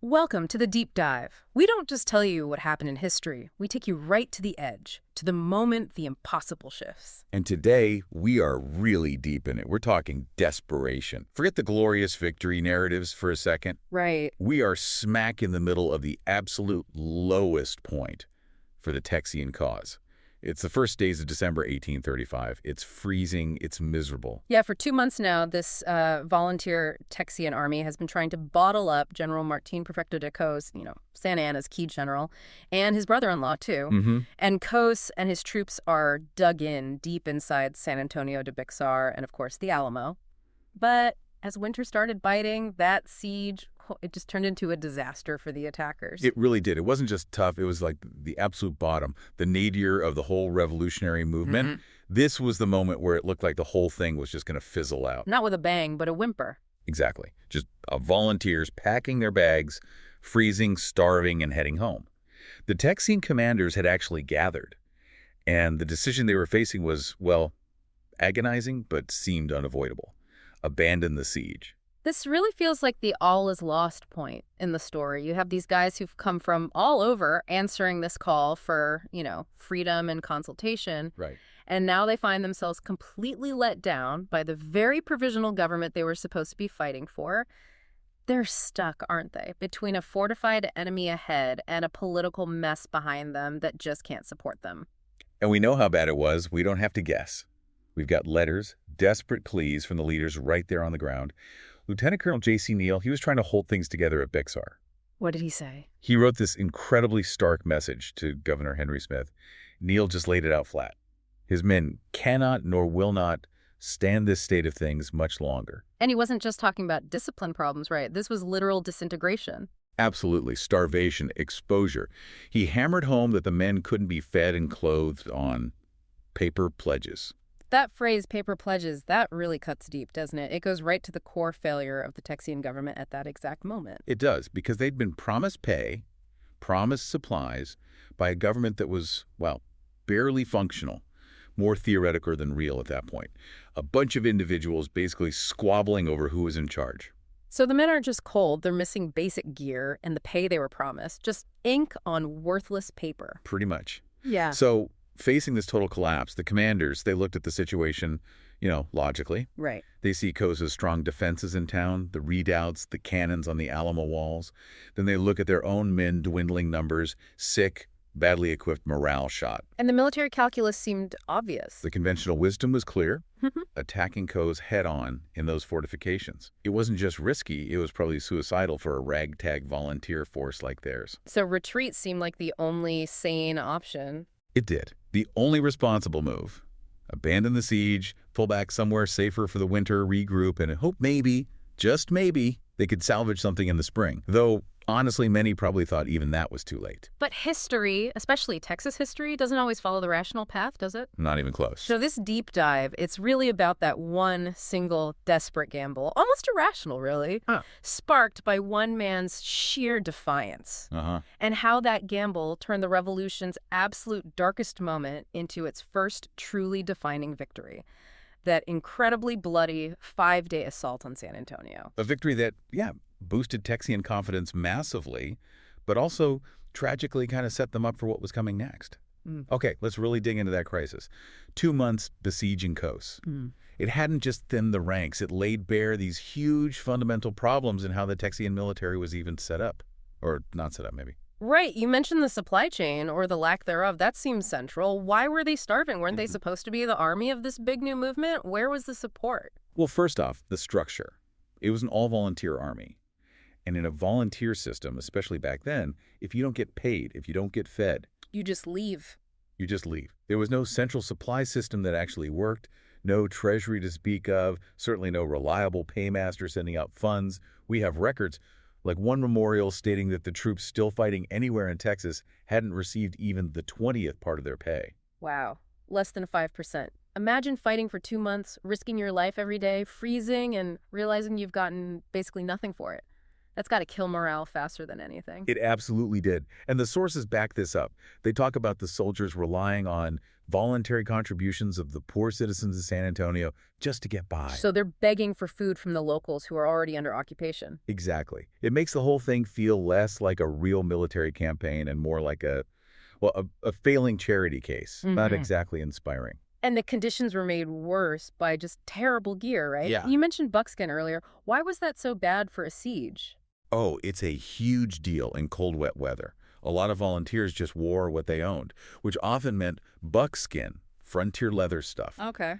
Welcome to the Deep Dive. We don't just tell you what happened in history, we take you right to the edge, to the moment the impossible shifts. And today, we are really deep in it. We're talking desperation. Forget the glorious victory narratives for a second. Right. We are smack in the middle of the absolute lowest point for the Texian cause. It's the first days of December 1835. It's freezing. It's miserable. Yeah, for 2 months now, this volunteer Texian army has been trying to bottle up General Martin Prefecto de Cos, Santa Anna's key general, and his brother-in-law, too. And Cos and his troops are dug in deep inside San Antonio de Béxar and, of course, the Alamo. But as winter started biting, that siege, it just turned into a disaster for the attackers. It really did. It wasn't just tough. It was like the absolute bottom, the nadir of the whole revolutionary movement. This was the moment where it looked like the whole thing was just going to fizzle out. Not with a bang, but a whimper. Exactly. Just volunteers packing their bags, freezing, starving, and heading home. The Texian commanders had actually gathered, and the decision they were facing was, well, agonizing, but seemed unavoidable. Abandon the siege. This really feels like the all is lost point in the story. You have these guys who've come from all over answering this call for, freedom and consultation. Right. And now they find themselves completely let down by the very provisional government they were supposed to be fighting for. They're stuck, aren't they, between a fortified enemy ahead and a political mess behind them that just can't support them. And we know how bad it was. We don't have to guess. We've got letters, desperate pleas from the leaders right there on the ground. Lieutenant Colonel J.C. Neal, he was trying to hold things together at Béxar. What did he say? He wrote this incredibly stark message to Governor Henry Smith. Neal just laid it out flat. His men cannot nor will not stand this state of things much longer. And he wasn't just talking about discipline problems, right? This was literal disintegration. Absolutely. Starvation, exposure. He hammered home that the men couldn't be fed and clothed on paper pledges. That phrase, paper pledges, that really cuts deep, doesn't it? It goes right to the core failure of the Texian government at that exact moment. It does, because they'd been promised pay, promised supplies by a government that was, barely functional, more theoretical than real at that point. A bunch of individuals basically squabbling over who was in charge. So the men aren't just cold, they're missing basic gear and the pay they were promised, just ink on worthless paper. Pretty much. Yeah. So facing this total collapse, the commanders, they looked at the situation, logically. Right. They see Cosa's strong defenses in town, the redoubts, the cannons on the Alamo walls. Then they look at their own men, dwindling numbers, sick, badly equipped, morale shot. And the military calculus seemed obvious. The conventional wisdom was clear, attacking Cos head-on in those fortifications. It wasn't just risky, it was probably suicidal for a ragtag volunteer force like theirs. So retreat seemed like the only sane option. It did. The only responsible move. Abandon the siege, pull back somewhere safer for the winter, regroup, and hope maybe, just maybe, they could salvage something in the spring. Though, honestly, many probably thought even that was too late. But history, especially Texas history, doesn't always follow the rational path, does it? Not even close. So this deep dive, it's really about that one single desperate gamble, almost irrational, really, sparked by one man's sheer defiance. And how that gamble turned the revolution's absolute darkest moment into its first truly defining victory. That incredibly bloody 5-day assault on San Antonio. A victory that, boosted Texian confidence massively, but also tragically kind of set them up for what was coming next. Okay, let's really dig into that crisis. 2 months besieging Cos. It hadn't just thinned the ranks, it laid bare these huge fundamental problems in how the Texian military was even set up. Or not set up, maybe. Right. You mentioned the supply chain, or the lack thereof. That seems central. Why were they starving? Weren't they supposed to be the army of this big new movement? Where was the support? Well, first off, the structure. It was an all-volunteer army. And in a volunteer system, especially back then, if you don't get paid, if you don't get fed, You just leave. you just leave. There was no central supply system that actually worked, no treasury to speak of, certainly no reliable paymaster sending out funds. We have records, like one memorial stating that the troops still fighting anywhere in Texas hadn't received even the 20th part of their pay. Wow. Less than 5%. Imagine fighting for 2 months, risking your life every day, freezing, and realizing you've gotten basically nothing for it. That's got to kill morale faster than anything. It absolutely did. And the sources back this up. They talk about the soldiers relying on voluntary contributions of the poor citizens of San Antonio just to get by. So they're begging for food from the locals who are already under occupation. Exactly. It makes the whole thing feel less like a real military campaign and more like a failing charity case. Not exactly inspiring. And the conditions were made worse by just terrible gear, right? Yeah. You mentioned buckskin earlier. Why was that so bad for a siege? Oh, it's a huge deal in cold, wet weather. A lot of volunteers just wore what they owned, which often meant buckskin, frontier leather stuff. Okay.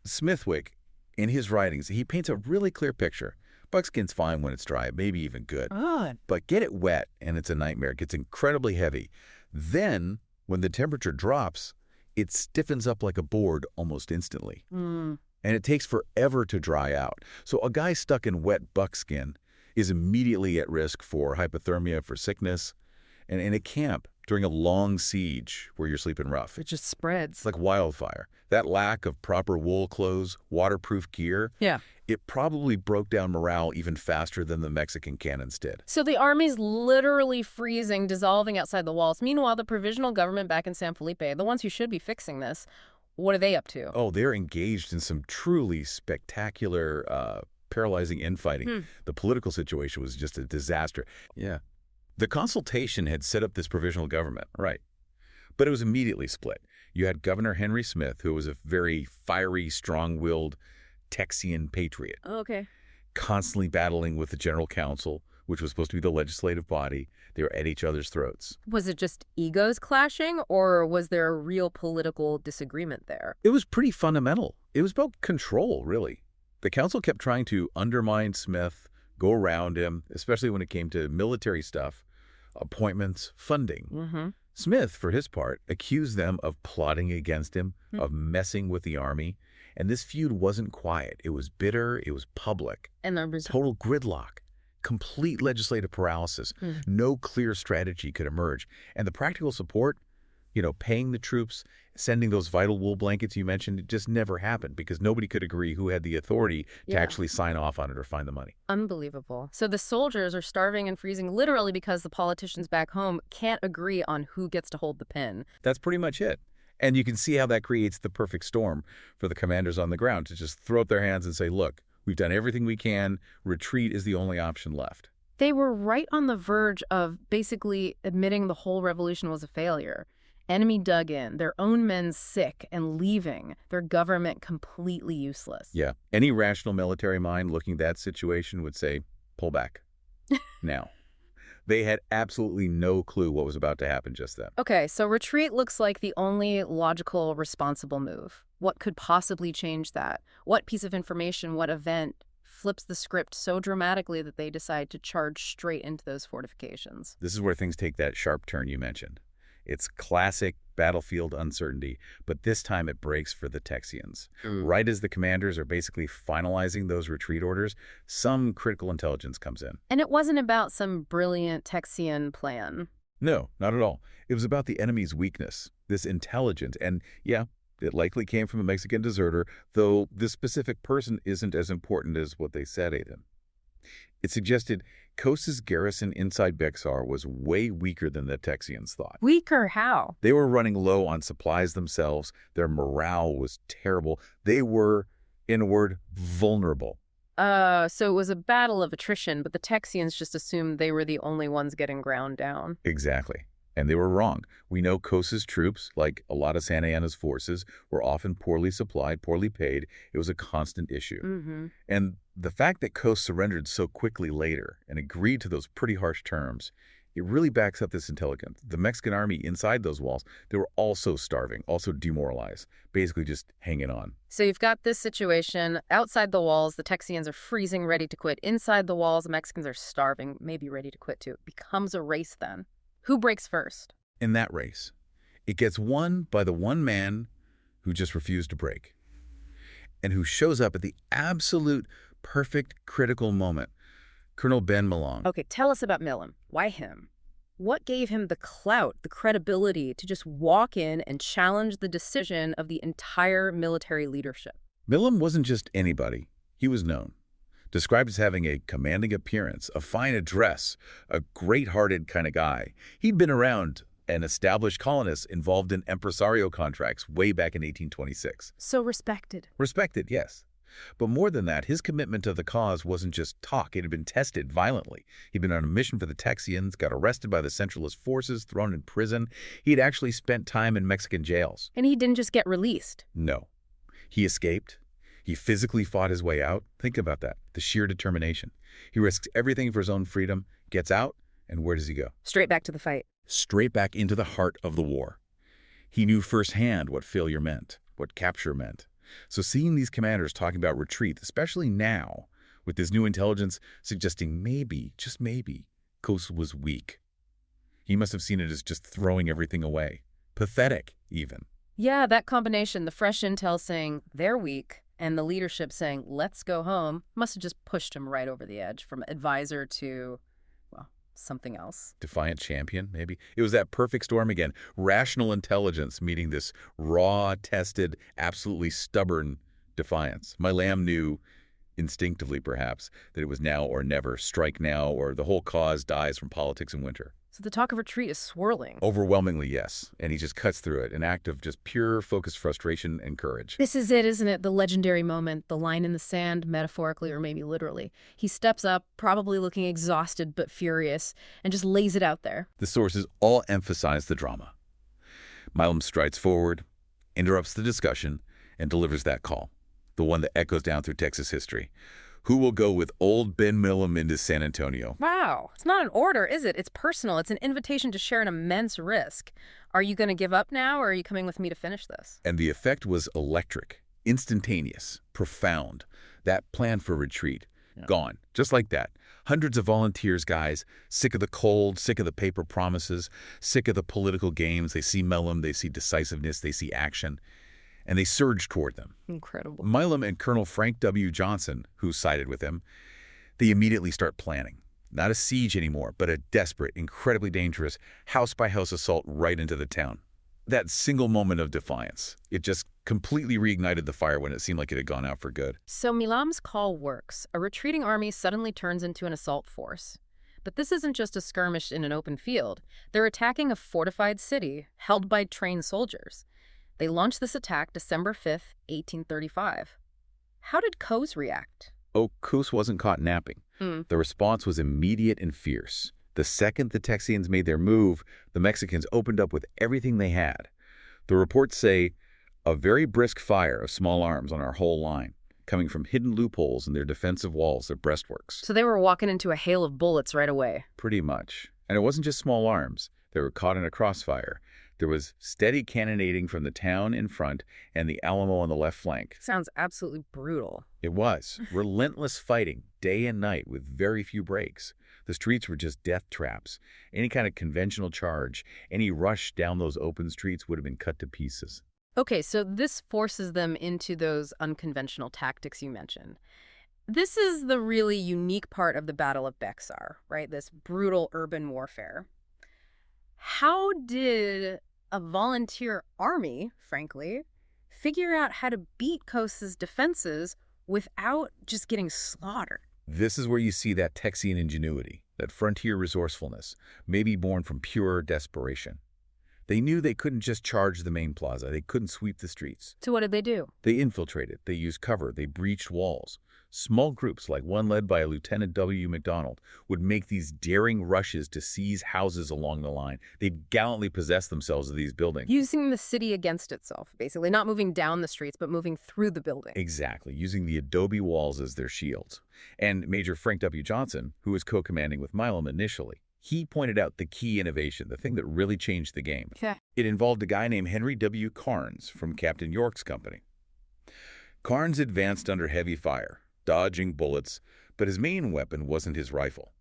Smithwick, in his writings, he paints a really clear picture. Buckskin's fine when it's dry, maybe even good. But get it wet, and it's a nightmare. It gets incredibly heavy. Then, when the temperature drops, it stiffens up like a board almost instantly. And it takes forever to dry out. So a guy stuck in wet buckskin is immediately at risk for hypothermia, for sickness. And in a camp, during a long siege where you're sleeping rough, It just spreads. it's like wildfire. That lack of proper wool clothes, waterproof gear, it probably broke down morale even faster than the Mexican cannons did. So the army's literally freezing, dissolving outside the walls. Meanwhile, the provisional government back in San Felipe, the ones who should be fixing this, what are they up to? Oh, they're engaged in some truly spectacular, paralyzing infighting. The political situation was just a disaster. Yeah. The consultation had set up this provisional government, right? But it was immediately split. You had Governor Henry Smith, who was a very fiery, strong-willed Texian patriot, Okay. constantly battling with the General Council, which was supposed to be the legislative body. They were at each other's throats. Was it just egos clashing, or was there a real political disagreement there? It was pretty fundamental. It was about control, really. The council kept trying to undermine Smith, go around him, especially when it came to military stuff, appointments, funding. Smith, for his part, accused them of plotting against him, of messing with the army. And this feud wasn't quiet. It was bitter. It was public. And there was Total gridlock. Complete legislative paralysis. No clear strategy could emerge. And the practical support, paying the troops, sending those vital wool blankets you mentioned, it just never happened because nobody could agree who had the authority to actually sign off on it or find the money. unbelievable. So the soldiers are starving and freezing literally because the politicians back home can't agree on who gets to hold the pen. That's pretty much it. And you can see how that creates the perfect storm for the commanders on the ground to just throw up their hands and say, look, we've done everything we can. Retreat is the only option left. They were right on the verge of basically admitting the whole revolution was a failure. Enemy dug in, their own men sick and leaving, their government completely useless. Yeah. Any rational military mind looking at that situation would say, pull back. Now. They had absolutely no clue what was about to happen just then. Okay, so retreat looks like the only logical, responsible move. What could possibly change that? What piece of information, what event flips the script so dramatically that they decide to charge straight into those fortifications? This is where things take that sharp turn you mentioned. It's classic battlefield uncertainty, but this time it breaks for the Texians. Right as the commanders are basically finalizing those retreat orders, some critical intelligence comes in. And it wasn't about some brilliant Texian plan. No, not at all. It was about the enemy's weakness, this intelligence. And yeah, it likely came from a Mexican deserter, though this specific person isn't as important as what they said, Aiden. It suggested Cossa's garrison inside Béxar was way weaker than the Texians thought. Weaker how? They were running low on supplies themselves. Their morale was terrible. They were, in a word, vulnerable. So it was a battle of attrition, but the Texians just assumed they were the only ones getting ground down. Exactly. And they were wrong. We know Cossa's troops, like a lot of Santa Anna's forces, were often poorly supplied, poorly paid. It was a constant issue. And the fact that Coss surrendered so quickly later and agreed to those pretty harsh terms, it really backs up this intelligence. The Mexican army inside those walls, they were also starving, also demoralized, basically just hanging on. So you've got this situation. Outside the walls, the Texians are freezing, ready to quit. Inside the walls, the Mexicans are starving, maybe ready to quit too. It becomes a race then. Who breaks first? In that race, it gets won by the one man who just refused to break and who shows up at the absolute perfect critical moment, Colonel Ben Milong. Okay, tell us about Millam. Why him? What gave him the clout, the credibility to just walk in and challenge the decision of the entire military leadership? Millam wasn't just anybody. He was known. Described as having a commanding appearance, a fine address, a great-hearted kind of guy. He'd been around an established colonist involved in impresario contracts way back in 1826. So respected. Respected, yes. But more than that, his commitment to the cause wasn't just talk. It had been tested violently. He'd been on a mission for the Texians, got arrested by the Centralist forces, thrown in prison. He'd actually spent time in Mexican jails. And he didn't just get released. No. He escaped. He physically fought his way out. Think about that, the sheer determination. He risks everything for his own freedom, gets out, and where does he go? Straight back to the fight. Straight back into the heart of the war. He knew firsthand what failure meant, what capture meant. So seeing these commanders talking about retreat, especially now, with this new intelligence suggesting maybe, just maybe, Kos was weak. He must have seen it as just throwing everything away. Pathetic, even. Yeah, that combination, the fresh intel saying they're weak and the leadership saying let's go home, must have just pushed him right over the edge from advisor to, well, something else. Defiant champion, maybe? It was that perfect storm again. Rational intelligence meeting this raw, tested, absolutely stubborn defiance. My lamb knew, instinctively perhaps, that it was now or never, strike now, or the whole cause dies from politics in winter. So the talk of retreat is swirling. Overwhelmingly, yes. And he just cuts through it, an act of just pure, focused frustration and courage. This is it, isn't it? The legendary moment, the line in the sand, metaphorically or maybe literally. He steps up, probably looking exhausted but furious, and just lays it out there. The sources all emphasize the drama. Milam strides forward, interrupts the discussion, and delivers that call, the one that echoes down through Texas history. Who will go with old Ben Milam into San Antonio? Wow. It's not an order, is it? It's personal. It's an invitation to share an immense risk. Are you going to give up now, or are you coming with me to finish this? And the effect was electric, instantaneous, profound. That plan for retreat, gone, just like that. Hundreds of volunteers, guys, sick of the cold, sick of the paper promises, sick of the political games. They see Milam, they see decisiveness, they see action. And they surge toward them. Incredible. Milam and Colonel Frank W. Johnson, who sided with him, they immediately start planning. Not a siege anymore, but a desperate, incredibly dangerous, house-by-house assault right into the town. That single moment of defiance, it just completely reignited the fire when it seemed like it had gone out for good. So Milam's call works. A retreating army suddenly turns into an assault force. But this isn't just a skirmish in an open field. They're attacking a fortified city held by trained soldiers. They launched this attack December 5th, 1835. How did Kos react? Oh, Kos wasn't caught napping. The response was immediate and fierce. The second the Texians made their move, the Mexicans opened up with everything they had. The reports say, a very brisk fire of small arms on our whole line, coming from hidden loopholes in their defensive walls, their breastworks. So they were walking into a hail of bullets right away. Pretty much. And it wasn't just small arms. They were caught in a crossfire. There was steady cannonading from the town in front and the Alamo on the left flank. Sounds absolutely brutal. It was. Relentless fighting, day and night, with very few breaks. The streets were just death traps. Any kind of conventional charge, any rush down those open streets would have been cut to pieces. Okay, so this forces them into those unconventional tactics you mentioned. This is the really unique part of the Battle of Béxar, right? This brutal urban warfare. How did a volunteer army, frankly, figure out how to beat Kos's defenses without just getting slaughtered? This is where you see that Texian ingenuity, that frontier resourcefulness, maybe born from pure desperation. They knew they couldn't just charge the main plaza. They couldn't sweep the streets. So what did they do? They infiltrated. They used cover. They breached walls. Small groups, like one led by Lieutenant W. McDonald, would make these daring rushes to seize houses along the line. They'd gallantly possess themselves of these buildings. Using the city against itself, basically. Not moving down the streets, but moving through the building. Exactly, using the adobe walls as their shields. And Major Frank W. Johnson, who was co-commanding with Milam initially, he pointed out the key innovation, the thing that really changed the game. Yeah. It involved a guy named Henry W. Carnes from Captain York's company. Carnes advanced under heavy fire, dodging bullets, but his main weapon wasn't his rifle.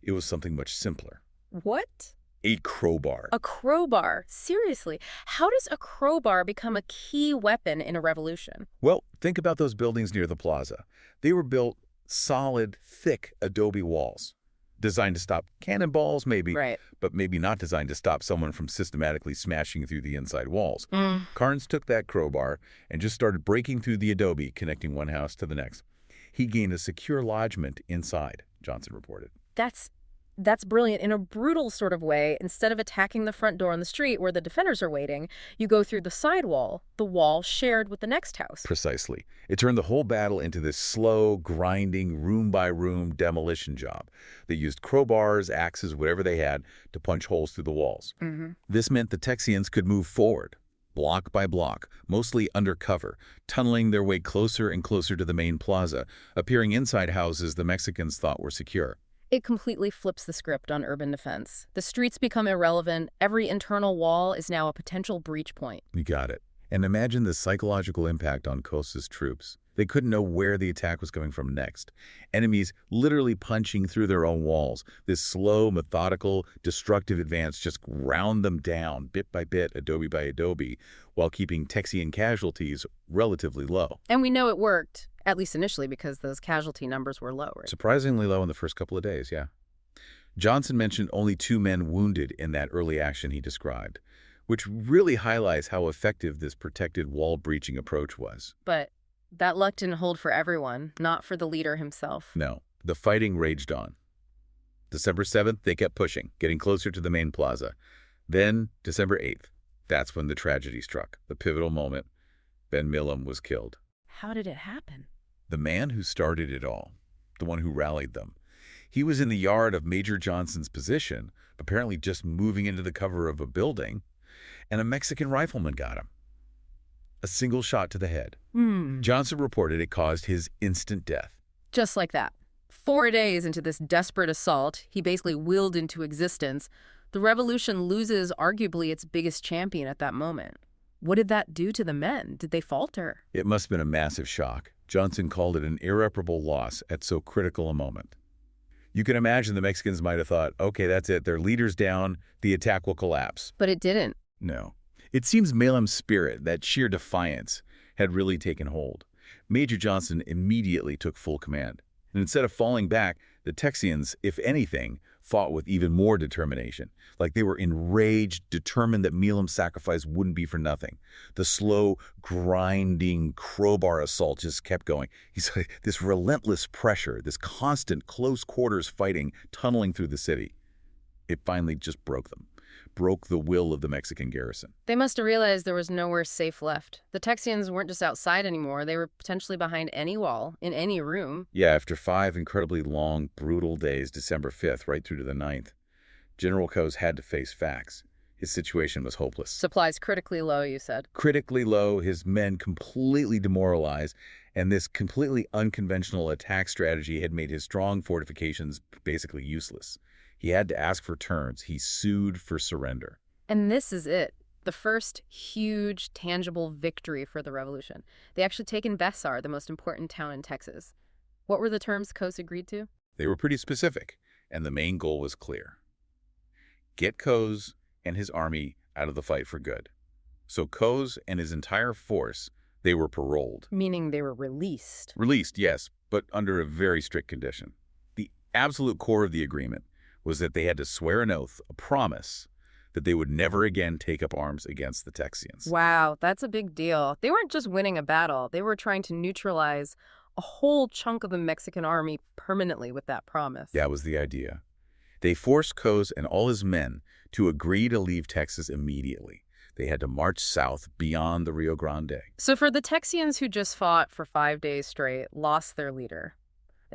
It was something much simpler. What? A crowbar. A crowbar? Seriously, how does a crowbar become a key weapon in a revolution? Well, think about those buildings near the plaza. They were built solid, thick adobe walls. Designed to stop cannonballs, maybe, right, but maybe not designed to stop someone from systematically smashing through the inside walls. Carnes took that crowbar and just started breaking through the adobe, connecting one house to the next. he gained a secure lodgment inside, Johnson reported. That's brilliant. In a brutal sort of way, instead of attacking the front door on the street where the defenders are waiting, you go through the side wall, the wall shared with the next house. Precisely. It turned the whole battle into this slow, grinding, room-by-room demolition job. They used crowbars, axes, whatever they had, to punch holes through the walls. This meant the Texians could move forward, block by block, mostly undercover, tunneling their way closer and closer to the main plaza, appearing inside houses the Mexicans thought were secure. It completely flips the script on urban defense. The streets become irrelevant. Every internal wall is now a potential breach point. You got it. And imagine the psychological impact on Cosa's troops. They couldn't know where the attack was coming from next. Enemies literally punching through their own walls. This slow, methodical, destructive advance just ground them down, bit by bit, adobe by adobe, while keeping Texian casualties relatively low. And we know it worked, at least initially, because those casualty numbers were low, right? Surprisingly low in the first couple of days, yeah. Johnson mentioned only 2 men wounded in that early action he described, which really highlights how effective this protected wall-breaching approach was. But that luck didn't hold for everyone, not for the leader himself. No, the fighting raged on. December 7th, they kept pushing, getting closer to the main plaza. Then, December 8th, that's when the tragedy struck, the pivotal moment. Ben Milam was killed. How did it happen? The man who started it all, the one who rallied them. He was in the yard of Major Johnson's position, apparently just moving into the cover of a building, and a Mexican rifleman got him. A single shot to the head. Johnson reported it caused his instant death. Just like that. 4 days into this desperate assault, he basically willed into existence. The revolution loses arguably its biggest champion at that moment. What did that do to the men? Did they falter? It must have been a massive shock. Johnson called it an irreparable loss at so critical a moment. You can imagine the Mexicans might have thought, okay, that's it, their leader's down, the attack will collapse. But it didn't. No. It seems Milam's spirit, that sheer defiance, had really taken hold. Major Johnson immediately took full command. And instead of falling back, the Texians, if anything, fought with even more determination. Like they were enraged, determined that Milam's sacrifice wouldn't be for nothing. The slow, grinding crowbar assault just kept going. This relentless pressure, this constant close quarters fighting, tunneling through the city. It finally just broke them. Broke the will of the Mexican garrison. They must have realized there was nowhere safe left. The Texians weren't just outside anymore. They were potentially behind any wall, in any room. Yeah, after 5 incredibly long, brutal days, December 5th, right through to the 9th, General Cos had to face facts. His situation was hopeless. Supplies critically low, you said. Critically low, his men completely demoralized, and this completely unconventional attack strategy had made his strong fortifications basically useless. He had to ask for terms. He sued for surrender. And this is it. The first huge, tangible victory for the revolution. They actually taken Béxar, the most important town in Texas. What were the terms Cos agreed to? They were pretty specific, and the main goal was clear. Get Cos and his army out of the fight for good. So Cos and his entire force, they were paroled. Meaning they were released. Released, yes, but under a very strict condition. The absolute core of the agreement was that they had to swear an oath, a promise, that they would never again take up arms against the Texians. Wow, that's a big deal. They weren't just winning a battle. They were trying to neutralize a whole chunk of the Mexican army permanently with that promise. That was the idea. They forced Cos and all his men to agree to leave Texas immediately. They had to march south beyond the Rio Grande. So for the Texians who just fought for 5 days straight, lost their leader,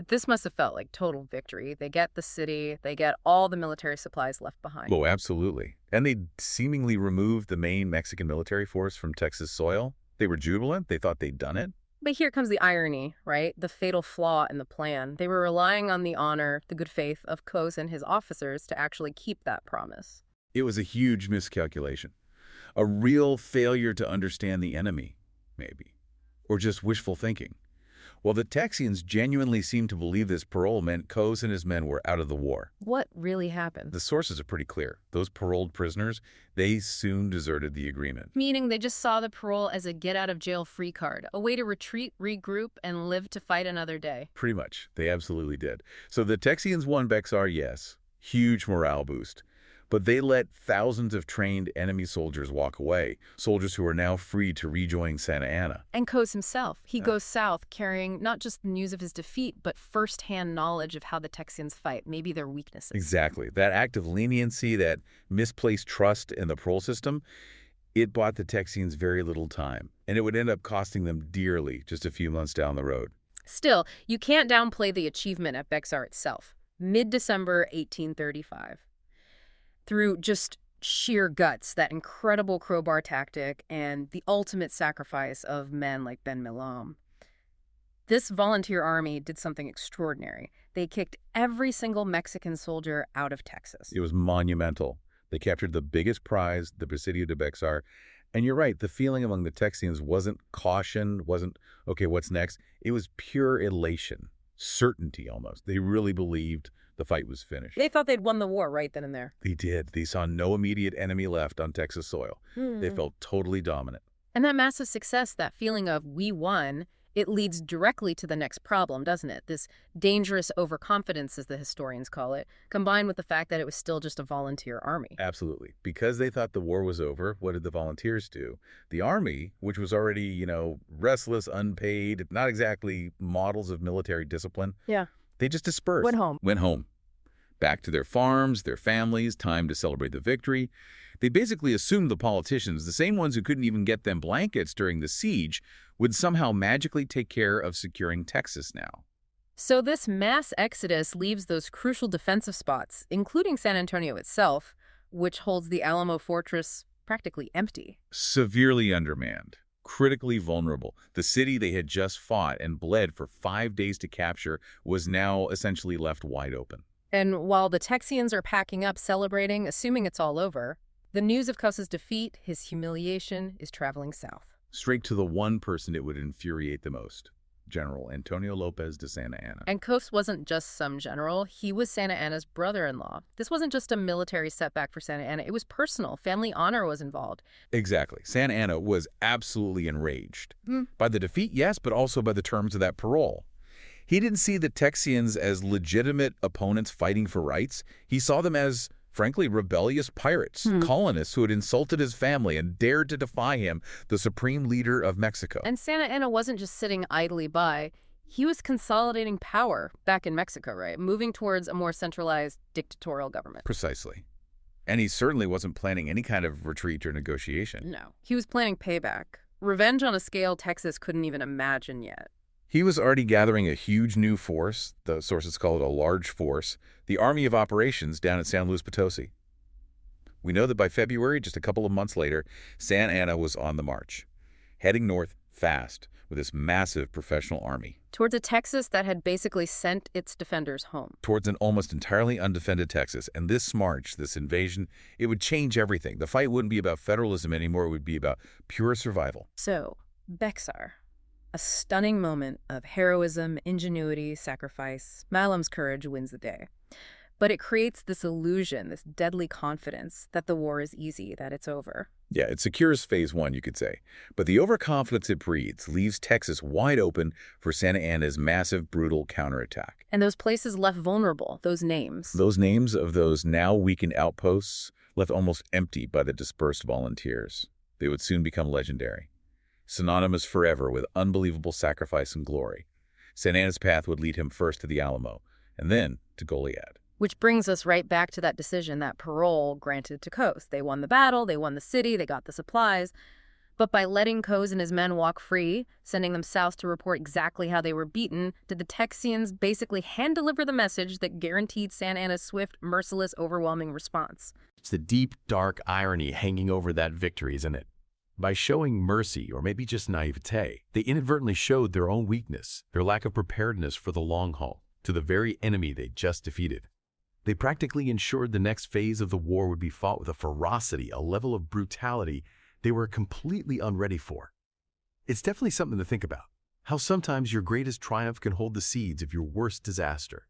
this must have felt like total victory. They get the city, they get all the military supplies left behind. Oh, absolutely. And they seemingly removed the main Mexican military force from Texas soil. They were jubilant. They thought they'd done it. But here comes the irony, right? The fatal flaw in the plan. They were relying on the honor, the good faith of Cos and his officers to actually keep that promise. It was a huge miscalculation. A real failure to understand the enemy, maybe. Or just wishful thinking. Well, the Texians genuinely seemed to believe this parole meant Cos and his men were out of the war. What really happened? The sources are pretty clear. Those paroled prisoners, they soon deserted the agreement. Meaning they just saw the parole as a get-out-of-jail-free card, a way to retreat, regroup, and live to fight another day. Pretty much. They absolutely did. So the Texians won Béxar, yes. Huge morale boost. But they let thousands of trained enemy soldiers walk away, soldiers who are now free to rejoin Santa Anna. And Kos himself, he goes south carrying not just the news of his defeat, but first-hand knowledge of how the Texians fight, maybe their weaknesses. Exactly. That act of leniency, that misplaced trust in the parole system, it bought the Texians very little time, and it would end up costing them dearly just a few months down the road. Still, you can't downplay the achievement at Béxar itself. Mid-December 1835. Through just sheer guts, that incredible crowbar tactic, and the ultimate sacrifice of men like Ben Milam, this volunteer army did something extraordinary. They kicked every single Mexican soldier out of Texas. It was monumental. They captured the biggest prize, the Presidio de Béxar. And you're right, the feeling among the Texians wasn't caution, wasn't, okay, what's next? It was pure elation, certainty almost. They really believed the fight was finished. They thought they'd won the war right then and there. They did. They saw no immediate enemy left on Texas soil. They felt totally dominant. And that massive success, that feeling of we won, it leads directly to the next problem, doesn't it? This dangerous overconfidence, as the historians call it, combined with the fact that it was still just a volunteer army. Absolutely. Because they thought the war was over, what did the volunteers do? The army, which was already, restless, unpaid, not exactly models of military discipline, they just dispersed. Went home. Back to their farms, their families, time to celebrate the victory. They basically assumed the politicians, the same ones who couldn't even get them blankets during the siege, would somehow magically take care of securing Texas now. So this mass exodus leaves those crucial defensive spots, including San Antonio itself, which holds the Alamo Fortress practically empty. Severely undermanned, critically vulnerable. The city they had just fought and bled for 5 days to capture was now essentially left wide open. And while the Texians are packing up, celebrating, assuming it's all over, the news of Kos's defeat, his humiliation, is traveling south. Straight to the one person it would infuriate the most, General Antonio Lopez de Santa Anna. And Kos wasn't just some general, he was Santa Anna's brother-in-law. This wasn't just a military setback for Santa Anna, it was personal. Family honor was involved. Exactly. Santa Anna was absolutely enraged. By the defeat, yes, but also by the terms of that parole. He didn't see the Texians as legitimate opponents fighting for rights. He saw them as, frankly, rebellious pirates, colonists who had insulted his family and dared to defy him, the supreme leader of Mexico. And Santa Anna wasn't just sitting idly by. He was consolidating power back in Mexico, right? Moving towards a more centralized dictatorial government. Precisely. And he certainly wasn't planning any kind of retreat or negotiation. No. He was planning payback. Revenge on a scale Texas couldn't even imagine yet. He was already gathering a huge new force, the sources call it a large force, the Army of Operations down at San Luis Potosi. We know that by February, just a couple of months later, Santa Anna was on the march, heading north fast with this massive professional army. Towards a Texas that had basically sent its defenders home. Towards an almost entirely undefended Texas. And this march, this invasion, it would change everything. The fight wouldn't be about federalism anymore. It would be about pure survival. So, Béxar. A stunning moment of heroism, ingenuity, sacrifice. Malam's courage wins the day. But it creates this illusion, this deadly confidence that the war is easy, that it's over. Yeah, it secures phase one, you could say. But the overconfidence it breeds leaves Texas wide open for Santa Anna's massive, brutal counterattack. And those places left vulnerable, those names. Those names of those now weakened outposts left almost empty by the dispersed volunteers. They would soon become legendary. Synonymous forever with unbelievable sacrifice and glory. Santa Anna's path would lead him first to the Alamo, and then to Goliad. Which brings us right back to that decision, that parole granted to Kos. They won the battle, they won the city, they got the supplies. But by letting Kos and his men walk free, sending them south to report exactly how they were beaten, did the Texians basically hand-deliver the message that guaranteed Santa Anna's swift, merciless, overwhelming response. It's the deep, dark irony hanging over that victory, isn't it? By showing mercy, or maybe just naivete, they inadvertently showed their own weakness, their lack of preparedness for the long haul, to the very enemy they just defeated. They practically ensured the next phase of the war would be fought with a ferocity, a level of brutality they were completely unready for. It's definitely something to think about, how sometimes your greatest triumph can hold the seeds of your worst disaster.